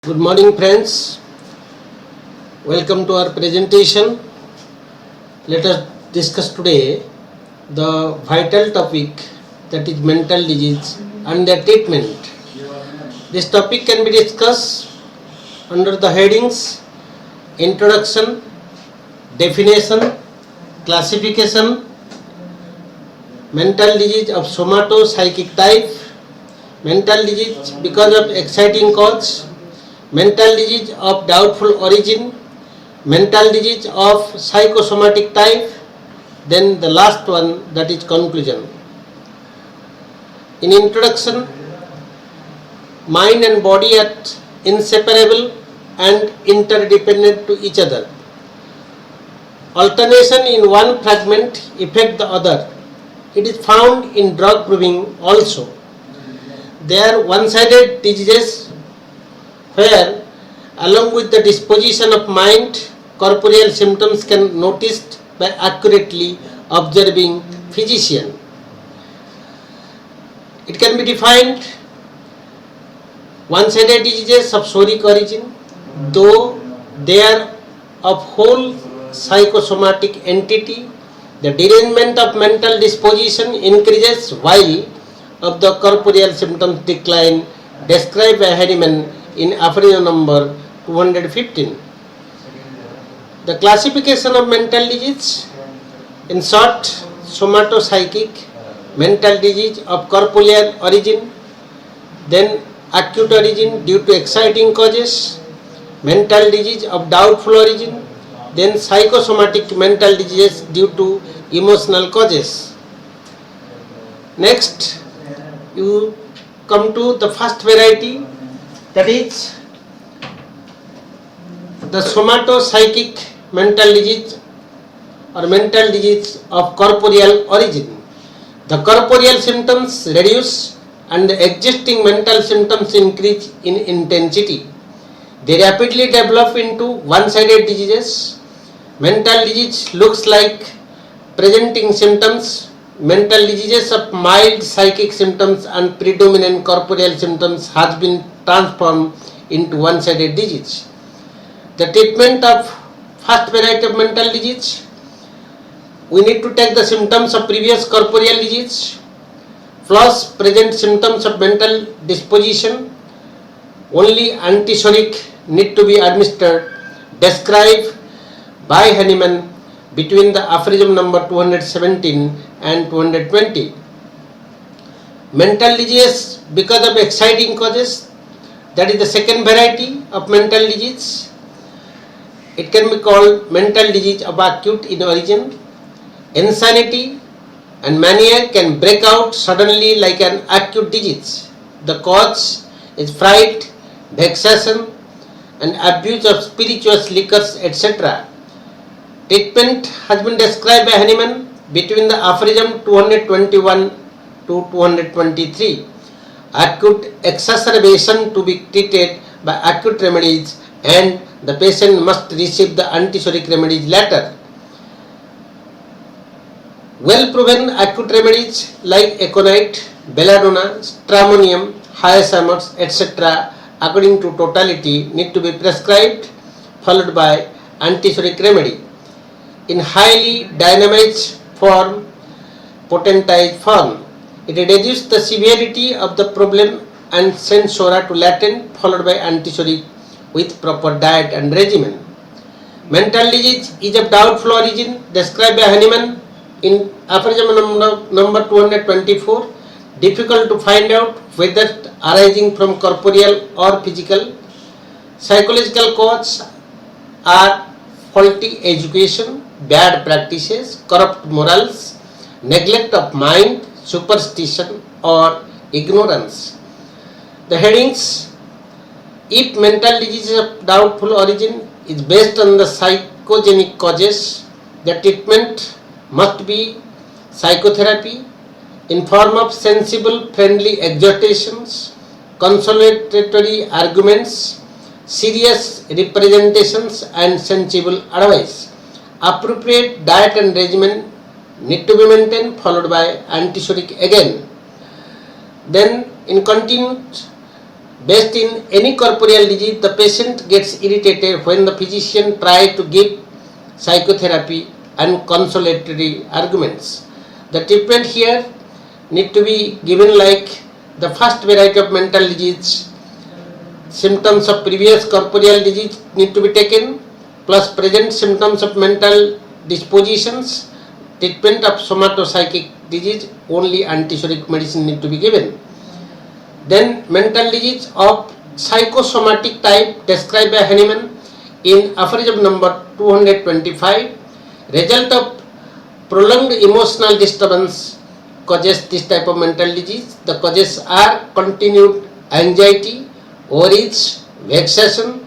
Good morning, friends. Welcome to our presentation. Let us discuss today the vital topic, that is mental disease and their treatment. This topic can be discussed under the headings introduction, definition, classification, mental disease of somato-psychic type, mental disease because of exciting cause, mental disease of doubtful origin, mental disease of psychosomatic type, then the last one, that is conclusion. In introduction, mind and body are inseparable and interdependent to each other. Alternation in one fragment affect the other. It is found in drug proving also. They are one-sided diseases where, along with the disposition of mind, corporeal symptoms can noticed by accurately observing physician. It can be defined one-sided diseases of psoric origin, though they are of whole psychosomatic entity. The derangement of mental disposition increases while of the corporeal symptoms decline, described by Hahnemann in aphorism number 215. The classification of mental disease, in short, somato-psychic, mental disease of corporeal origin, then acute origin due to exciting causes, mental disease of doubtful origin, then psychosomatic mental diseases due to emotional causes. Next, you come to the first variety, that is the somato-psychic mental disease or mental disease of corporeal origin. The corporeal symptoms reduce and the existing mental symptoms increase in intensity. They rapidly develop into one-sided diseases. Mental disease looks like presenting symptoms. Mental diseases of mild psychic symptoms and predominant corporeal symptoms has been transformed into one-sided disease. The treatment of first variety of mental disease, we need to take the symptoms of previous corporeal disease plus present symptoms of mental disposition. Only antipsoric need to be administered, described by Hahnemann between the aphorism number 217 and 220. Mental disease because of exciting causes, that is the second variety of mental disease. It can be called mental disease of acute in origin. Insanity and mania can break out suddenly like an acute disease. The cause is fright, vexation, and abuse of spirituous liquors, etc. Treatment has been described by Hahnemann between the aphorism 221 to 223. Acute exacerbation to be treated by acute remedies, and the patient must receive the antipsoric remedies later. Well proven acute remedies like aconite, belladonna, stramonium, hyoscyamus, etc. according to totality need to be prescribed, followed by antipsoric remedy. In highly dynamized form, potentized form, it reduces the severity of the problem and sends SORA to latent, followed by antipsoric with proper diet and regimen. Mental disease is of doubtful origin, described by Hahnemann in aphorism number 224. Difficult to find out whether arising from corporeal or physical. Psychological causes are faulty education, bad practices, corrupt morals, neglect of mind, superstition, or ignorance. The headings: if mental disease of doubtful origin is based on the psychogenic causes, the treatment must be psychotherapy in form of sensible, friendly exhortations, consolatory arguments, serious representations, and sensible advice. Appropriate diet and regimen need to be maintained, followed by antipsoric again. Then in continued Based in any corporeal disease, the patient gets irritated when the physician tries to give psychotherapy and consolatory arguments. The treatment here need to be given like the first variety of mental disease, symptoms of previous corporeal disease need to be taken, plus present symptoms of mental dispositions. Treatment of somatopsychic disease, only antipsychotic medicine need to be given. Then mental disease of psychosomatic type described by Hahnemann in aphorism number 225. Result of prolonged emotional disturbance causes this type of mental disease. The causes are continued anxiety, worries, vexation,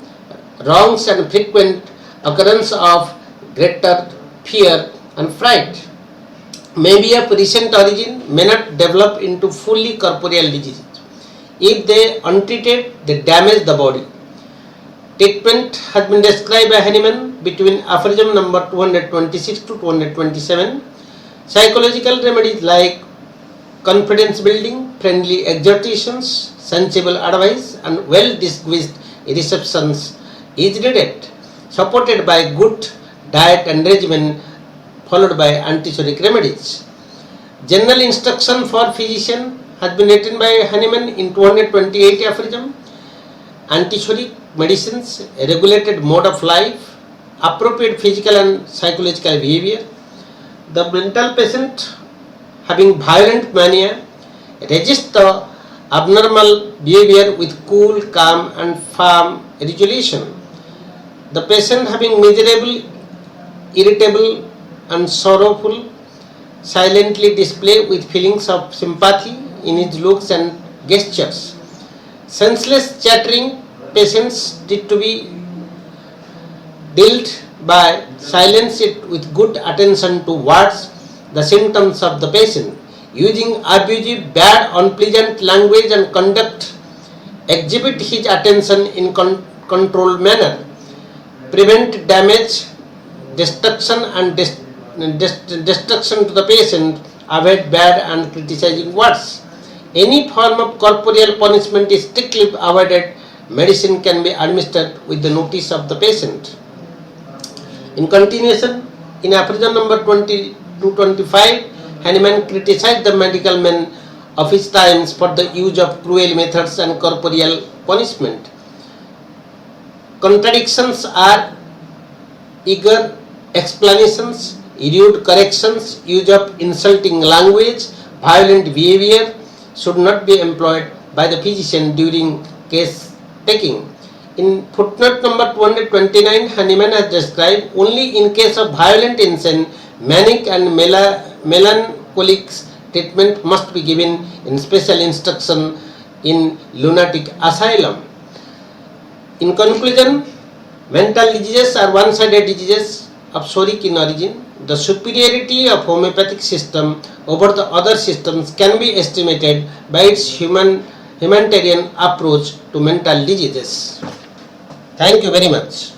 wrongs and frequent occurrence of greater fear and fright. May be of recent origin, may not develop into fully corporeal disease. If they untreated, they damage the body. Treatment has been described by Hahnemann between aphorism number 226 to 227. Psychological remedies like confidence building, friendly exhortations, sensible advice and well disguised receptions is needed, supported by good diet and regimen followed by antipsychotic remedies. General instruction for physician has been written by Hahnemann in 228 aphorism. Antipsychotic medicines, a regulated mode of life, appropriate physical and psychological behavior. The mental patient having violent mania resist the abnormal behavior with cool, calm and firm resolution. The patient having miserable, irritable and sorrowful silently display with feelings of sympathy in his looks and gestures. Senseless chattering patients need to be dealt by silence it with good attention towards the symptoms of the patient. Using abusive, bad, unpleasant language and conduct, exhibit his attention in controlled manner. Prevent damage, destruction and destruction to the patient. Avoid bad and criticizing words. Any form of corporeal punishment is strictly avoided. Medicine can be administered with the notice of the patient. In continuation, in aphorism number 225, Hahnemann criticized the medical men of his times for the use of cruel methods and corporeal punishment. Contradictions are eager explanations, rude corrections, use of insulting language, violent behavior should not be employed by the physician during case taking. In footnote number 229, Hahnemann has described only in case of violent insane, manic and melancholic treatment must be given in special instruction in lunatic asylum. In conclusion, mental diseases are one-sided diseases of psoric in origin. The superiority of homeopathic system over the other systems can be estimated by its humanitarian approach to mental diseases. Thank you very much.